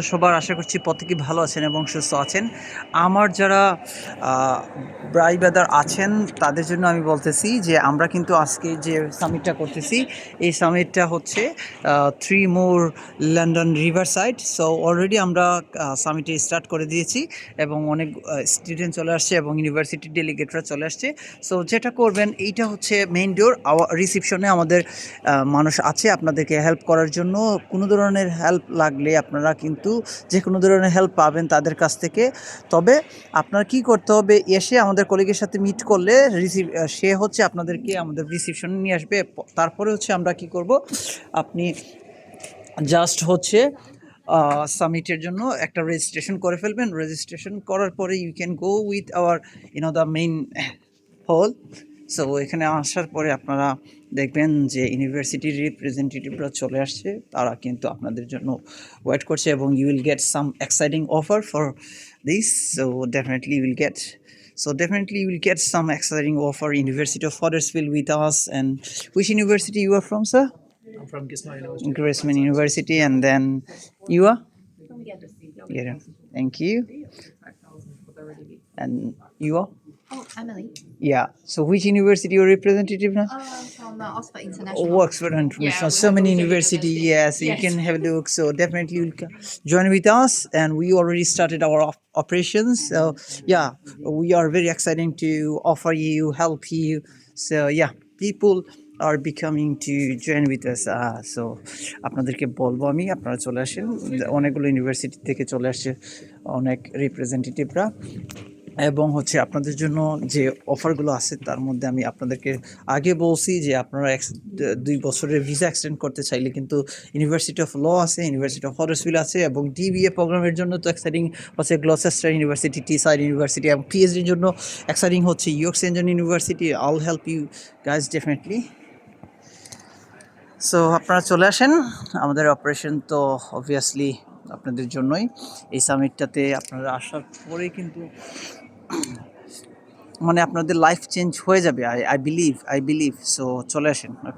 সবার আশা করছি প্রত্যেকেই ভালো আছেন এবং সুস্থ আছেন। আমার যারা ব্রাই ব্রাদার আছেন তাদের জন্য আমি বলতেছি যে আমরা কিন্তু আজকে যে সামিটটা করতেছি এই সামিটটা হচ্ছে 3 more London river side. So already আমরা সামিটে স্টার্ট করে দিয়েছি এবং অনেক স্টুডেন্ট চলে আসছে এবং ইউনিভার্সিটির ডেলিগেটরা চলে আসছে। সো যেটা করবেন এইটা হচ্ছে মেইন ডোর। রিসিপশনে আমাদের মানুষ আছে আপনাদেরকে হেল্প করার জন্য। কোনো ধরনের হেল্প লাগলে আপনারা কিন্তু যে কোনো ধরনের হেল্প পাবেন তাদের কাছ থেকে। তবে আপনার কি করতে হবে, এসে আমাদের কলিগের সাথে মিট করলে সে হচ্ছে আপনাদেরকে আমাদের রিসিপশনে নিয়ে আসবে। তারপরে হচ্ছে আমরা কি করব, আপনি জাস্ট হচ্ছে সামিটের জন্য একটা রেজিস্ট্রেশন করে ফেলবেন। রেজিস্ট্রেশন করার পরে you can go with our the main hall. So এখানে আসার পরে আপনারা দেখবেন যে ইউনিভার্সিটির রিপ্রেজেন্টেটিভরা চলে আসছে, তারা কিন্তু আপনাদের জন্য ওয়েট করছে এবং you will get some exciting offer for this. Definitely you will get some exciting offer. University of Huddersfield with us. And which university you are from, sir? I'm from Gisman University. Graceman University. And then you are? Yeah. Thank you. And you are? Oh, Emily. Yeah. So which university you are representative now? From Oxford International. Oh, Oxford International. Yeah, So we many have university. university. Yes, you Yes. can have a look. So definitely you'll join with us, and we already started our operations. So yeah, we are very excited to offer you, help you. So yeah, people are becoming to join with us. So আপনাদেরকে বলবো আমি, আপনারা চলে আসেন। অনেকগুলো university থেকে চলে আসছে অনেক রিপ্রেজেন্টেটিভরা, এবং হচ্ছে আপনাদের জন্য যে অফারগুলো আছে তার মধ্যে আমি আপনাদেরকে আগে বলছি যে আপনারা 2 বছরের ভিসা এক্সটেন্ড করতে চাইলে কিন্তু ইউনিভার্সিটি অফ ল আছে, ইউনিভার্সিটি অফ হডার্সফিল্ড আছে, এবং ডিবিএ প্রোগ্রামের জন্য তো এক্সাইটিং হচ্ছে গ্লসেস্টার ইউনিভার্সিটি, টিসাইড ইউনিভার্সিটি, এবং পিএইচডির জন্য এক্সাইটিং হচ্ছে York St John University. I'll help you guys definitely. So আপনারা চলে আসেন। আমাদের অপারেশন তো অবভিয়াসলি আপনাদের জন্যই। এই সামিটটাতে আপনারা আসার পরেই কিন্তু মানে আপনাদের লাইফ চেঞ্জ হয়ে যাবে। I believe. সো চলে আসেন। ওকে।